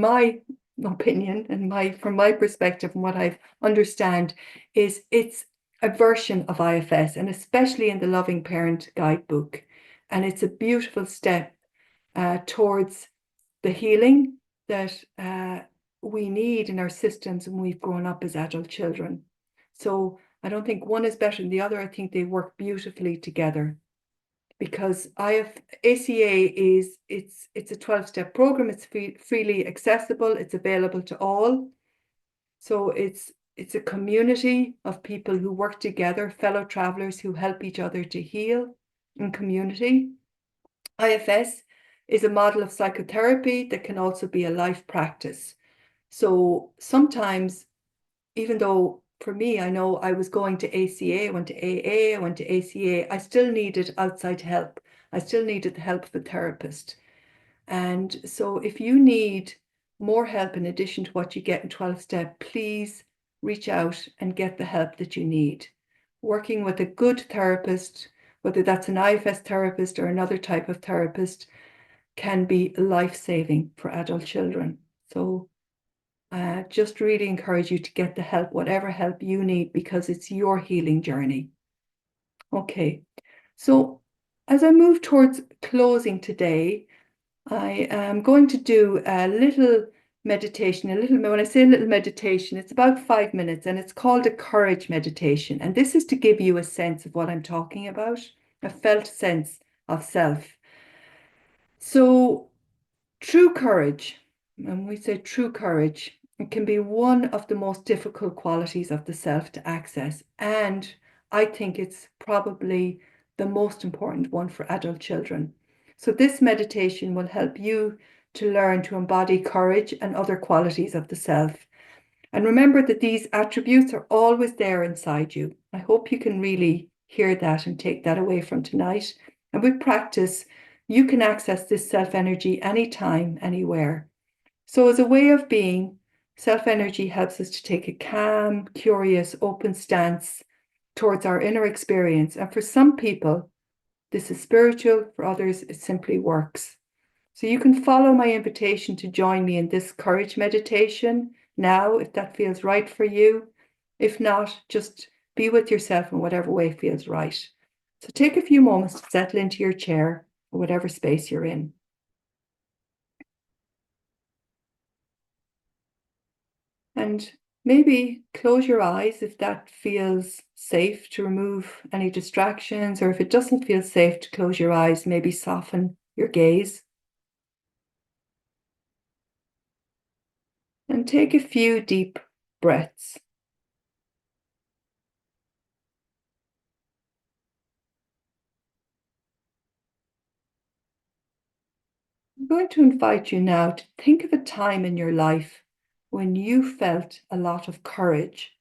my opinion and my from my perspective and what I understand is it's a version of IFS, and especially in the Loving Parent Guidebook. And it's a beautiful step towards the healing that we need in our systems when we've grown up as adult children. So I don't think one is better than the other. I think they work beautifully together because ACA is it's a 12-step program. It's freely accessible. It's available to all. So it's a community of people who work together, fellow travelers who help each other to heal in community. IFS is a model of psychotherapy that can also be a life practice. So sometimes, even though for me, I know I was going to ACA, I went to AA, I went to ACA, I still needed outside help. I still needed the help of a therapist. And so if you need more help in addition to what you get in 12-step, please reach out and get the help that you need. Working with a good therapist, whether that's an IFS therapist or another type of therapist, can be life-saving for adult children. So just really encourage you to get the help, whatever help you need, because it's your healing journey. Okay, so as I move towards closing today, I am going to do a little meditation, when I say a little meditation, it's about 5 minutes and it's called a courage meditation. And this is to give you a sense of what I'm talking about, a felt sense of self. So true courage, and we say true courage, it can be one of the most difficult qualities of the self to access. And I think it's probably the most important one for adult children. So this meditation will help you to learn to embody courage and other qualities of the self. And remember that these attributes are always there inside you. I hope you can really hear that and take that away from tonight. And with practice, you can access this self energy anytime, anywhere. So, as a way of being, self energy helps us to take a calm, curious, open stance towards our inner experience. And for some people, this is spiritual, for others, it simply works. So you can follow my invitation to join me in this courage meditation now, if that feels right for you. If not, just be with yourself in whatever way feels right. So take a few moments to settle into your chair or whatever space you're in. And maybe close your eyes if that feels safe to remove any distractions, or if it doesn't feel safe to close your eyes, maybe soften your gaze. And take a few deep breaths. I'm going to invite you now to think of a time in your life when you felt a lot of courage.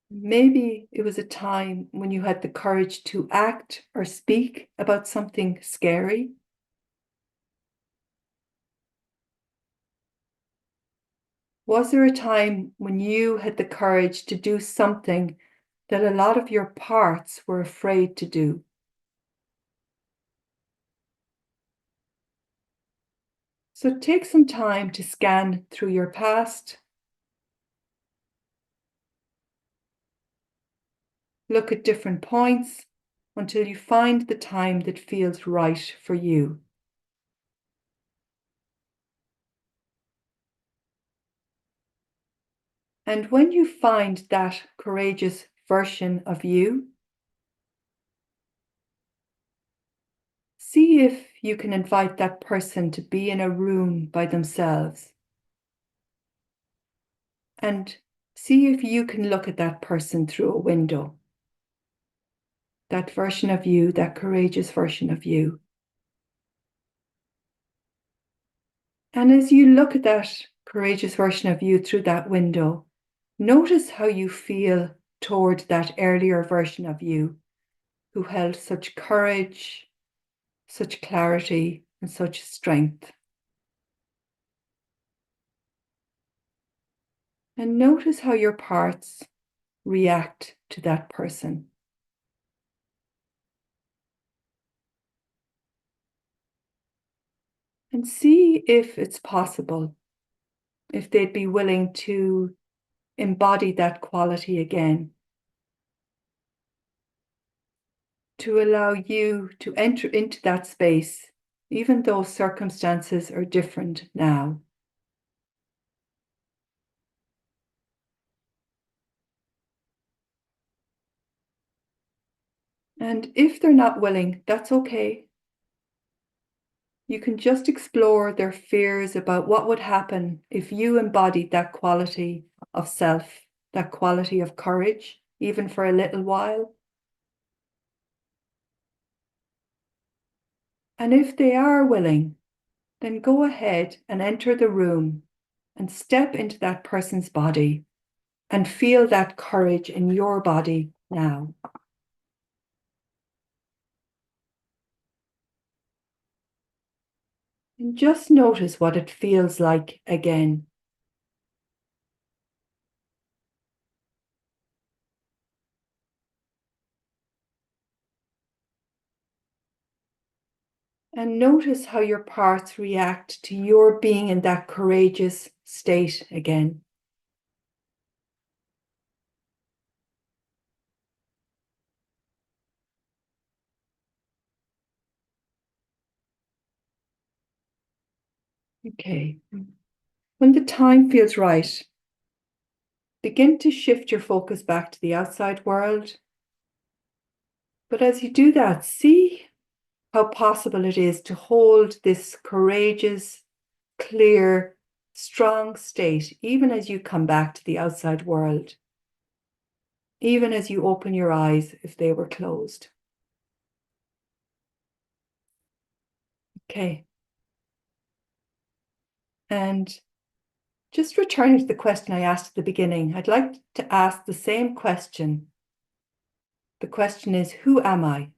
Maybe it was a time when you had the courage to act or speak about something scary. Was there a time when you had the courage to do something that a lot of your parts were afraid to do? So take some time to scan through your past. Look at different points until you find the time that feels right for you. And when you find that courageous version of you, see if you can invite that person to be in a room by themselves. And see if you can look at that person through a window. That version of you, that courageous version of you. And as you look at that courageous version of you through that window, notice how you feel toward that earlier version of you who held such courage, such clarity, and such strength. And notice how your parts react to that person. And see if it's possible, if they'd be willing to embody that quality again, to allow you to enter into that space, even though circumstances are different now. And if they're not willing, that's okay. You can just explore their fears about what would happen if you embodied that quality of self, that quality of courage, even for a little while. And if they are willing, then go ahead and enter the room and step into that person's body and feel that courage in your body now. And just notice what it feels like again. And notice how your parts react to your being in that courageous state again. Okay. When the time feels right, begin to shift your focus back to the outside world. But as you do that, see how possible it is to hold this courageous, clear, strong state, even as you come back to the outside world, even as you open your eyes if they were closed. Okay. And just returning to the question I asked at the beginning, I'd like to ask the same question. The question is, who am I?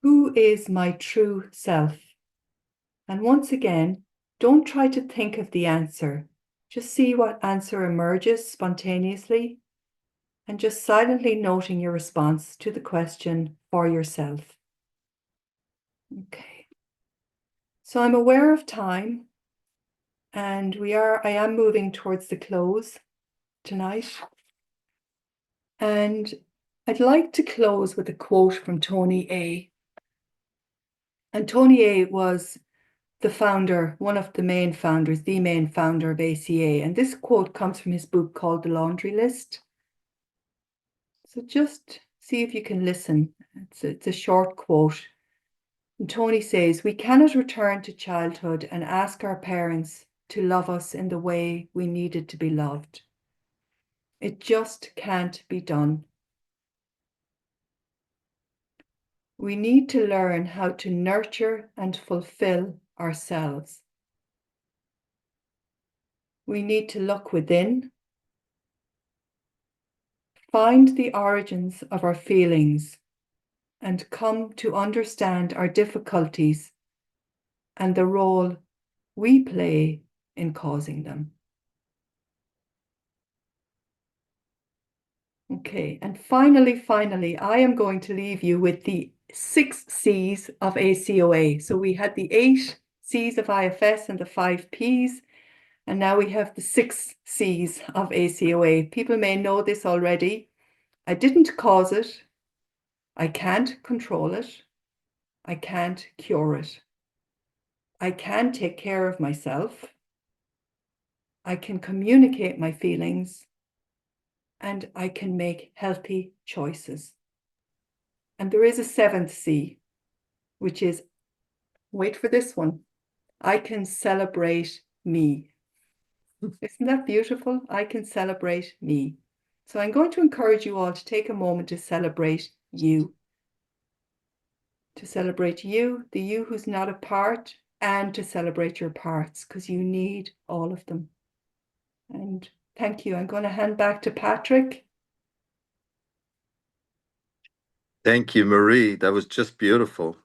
Who is my true self? And once again, don't try to think of the answer. Just see what answer emerges spontaneously and just silently noting your response to the question for yourself. Okay. So I'm aware of time, and I am moving towards the close tonight. And I'd like to close with a quote from Tony A. And Tony A was the founder, one of the main founders, the main founder of ACA. And this quote comes from his book called The Laundry List. So just see if you can listen. It's a short quote. And Tony says, "We cannot return to childhood and ask our parents to love us in the way we needed to be loved. It just can't be done. We need to learn how to nurture and fulfill ourselves. We need to look within, find the origins of our feelings, and come to understand our difficulties and the role we play in causing them." Okay, and finally, I am going to leave you with the 6 C's of ACoA. So we had the 8 C's of IFS and the 5 P's, and now we have the 6 C's of ACoA. People may know this already. I didn't cause it. I can't control it. I can't cure it. I can take care of myself. I can communicate my feelings, and I can make healthy choices. And there is a 7th C, which is, wait for this one, I can celebrate me. Isn't that beautiful? I can celebrate me. So I'm going to encourage you all to take a moment to celebrate you. To celebrate you, the you who's not a part, and to celebrate your parts, because you need all of them. And thank you. I'm going to hand back to Patrick. Thank you, Marie. That was just beautiful.